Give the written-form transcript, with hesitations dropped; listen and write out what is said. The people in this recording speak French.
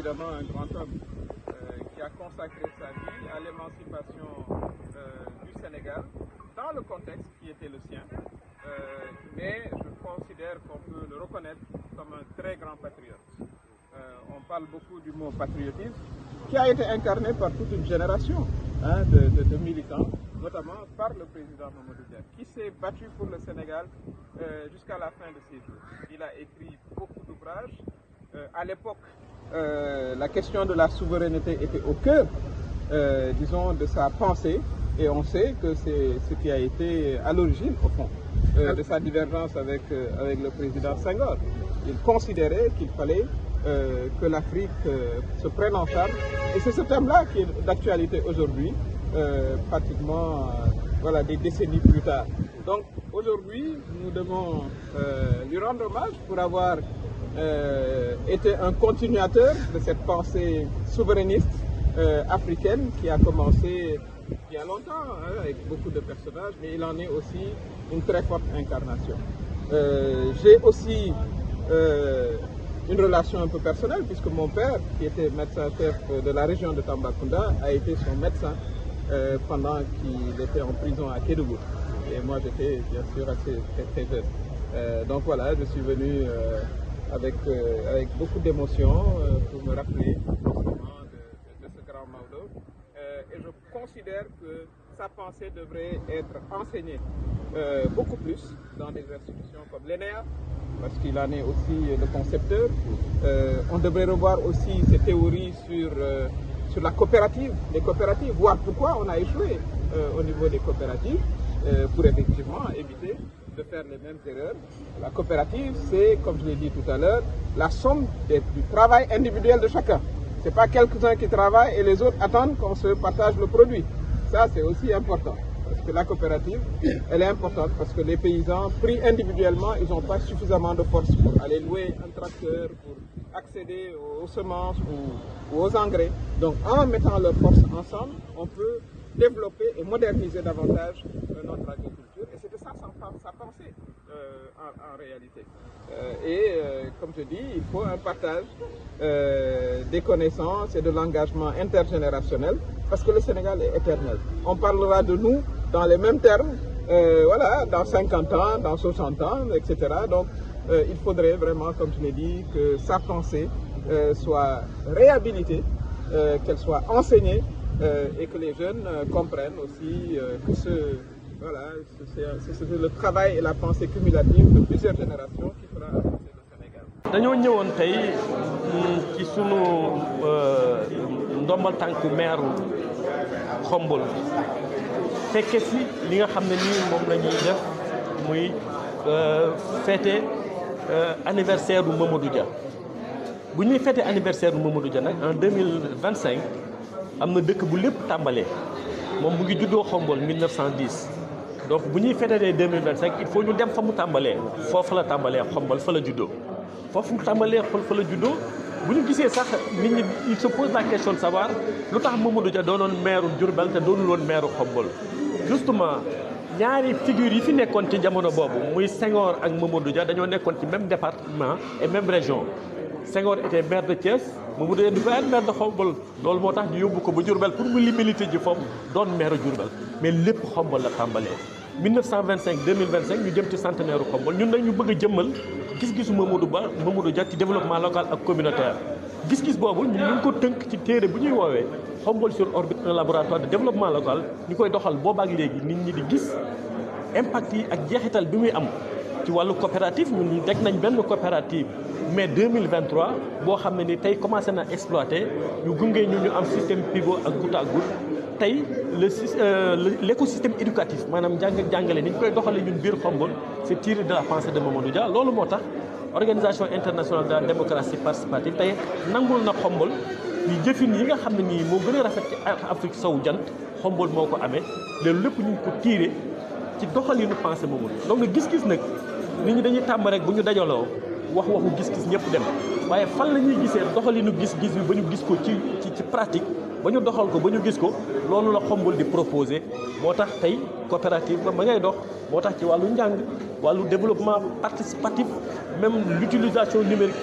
évidemment un grand homme qui a consacré sa vie à l'émancipation du Sénégal dans le contexte qui était le sien. Mais je considère qu'on peut le reconnaître comme un très grand patriote. On parle beaucoup du mot patriotisme, qui a été incarné par toute une génération de militants, notamment par le président Mamadou Dia, qui s'est battu pour le Sénégal jusqu'à la fin de ses jours. Il a écrit beaucoup d'ouvrages. À l'époque, la question de la souveraineté était au cœur, disons, de sa pensée, et on sait que c'est ce qui a été à l'origine, au fond, de sa divergence avec le président Senghor. Il considérait qu'il fallait que l'Afrique se prenne en charge, et c'est ce thème-là qui est d'actualité aujourd'hui, pratiquement voilà, des décennies plus tard. Donc aujourd'hui, nous devons lui rendre hommage pour avoir été un continuateur de cette pensée souverainiste africaine qui a commencé il y a longtemps, avec beaucoup de personnages, mais il en est aussi une très forte incarnation. J'ai aussi une relation un peu personnelle, puisque mon père, qui était médecin-chef de la région de Tambacounda, a été son médecin pendant qu'il était en prison à Kédougou. Et moi, j'étais bien sûr assez très jeune. Donc voilà, je suis venu avec beaucoup d'émotion pour me rappeler de ce grand Maodo. Et je considère que sa pensée devrait être enseignée beaucoup plus dans des institutions comme l'ENEA, parce qu'il en est aussi le concepteur. On devrait revoir aussi ses théories sur la coopérative, les coopératives, voir pourquoi on a échoué au niveau des coopératives, pour effectivement éviter de faire les mêmes erreurs. La coopérative, c'est, comme je l'ai dit tout à l'heure, la somme du travail individuel de chacun. Ce n'est pas quelques-uns qui travaillent et les autres attendent qu'on se partage le produit. Ça, c'est aussi important. Parce que la coopérative, elle est importante parce que les paysans, pris individuellement, ils n'ont pas suffisamment de force pour aller louer un tracteur, pour accéder aux semences ou aux engrais. Donc, en mettant leurs forces ensemble, on peut développer et moderniser davantage notre agriculture. Et c'était ça sa pensée en réalité. Comme je dis, il faut un partage des connaissances et de l'engagement intergénérationnel parce que le Sénégal est éternel. On parlera de nous dans les mêmes termes, voilà, dans 50 ans, dans 60 ans, etc. Donc, il faudrait vraiment, comme je l'ai dit, que sa pensée soit réhabilitée, qu'elle soit enseignée et que les jeunes comprennent aussi que c'est le travail et la pensée cumulative de plusieurs générations qui fera avancer le Sénégal. dañoo ñëwoon tey ci sunu ndombal tànk maire Khombole fekke si li nga xam ne nii moom la ñuy def muy fêter anniversaire bu Mamadou Dia. bu ñuy fêter anniversaire bu Mamadou Dia nag en 2025 am na dëkk bu lépp tàmbalee moom mu ngi juddoo Khombole 1910 donc bu ñuy fêter 2025 il faut ñu dem fa mu tàmbalee foofu la tàmbalee Khombole fa la juddoo foofu mu tàmbalee fa la juddoo bu ñu gisee sax nit ñi il se pose la question de savoir lu tax Mamadou Dia doonoon maire Diourbel te doonul woon maire Khombole justement ñaari figures yi fi nekkoon ci jamono boobu muy Senghor ak Mamadou Dia dañoo nekkoon ci même département et même région. Senghor était maire de Thiès Mamadou Dia du ko être maire de Khombole loolu moo tax ñu yóbbu ko ba Diourbel pour mu limité ji foofu doon maire Diourbel mais lépp Khombole la tàmbalee 1925 2025 ñu jëm ci centenaire Khombole ñun nag ñu bëgg a jëmmal gis-gisu Mamadou Dia ci développement local ak communautaire gis-gis boobu ñu ngi ko tënk ci téere bu ñuy woowee Khombole sur orbite un laboratoire de développement local ñu koy doxal boobaak léegi nit ñi di gis impact yi ak jeexital bi muy am ci wàllu coopérative ñun ñu teg nañ benn coopérative mai 2023 boo xam ne ni tey commencé na exploiter ñu gunge ñu am système pivot ak goutte à goutte tey l'écosystème éducatif maanaam jàng ak jàngale ni ñu koy doxalee ñun biir Khombole c'est tiré de la pensée de Mamadou Dia loolu moo tax organisation internationale de la démocratie participative tey nangul na Khombole ni jëfin yi nga xam ne nii moo gën a rafet ci Afrique sowu jant Khombole moo ko amee loolu lépp ñu ko tiré ci doxalinu pensée Mamadou donc gis-gis nag nit ñi dañuy tàmm rek bu ñu dajaloo waxu gis-gis ñëpp dem waaye fan la ñuy gisee doxalinu gis-gis bi ba ñu gis ko ci pratique ba ñu doxal ko ba ñu gis ko loolu la Khombole di proposer moo tax tey coopérative ba ma ngay dox moo tax ci wàllu njàng wàllu développement participatif même l'utilisation numérique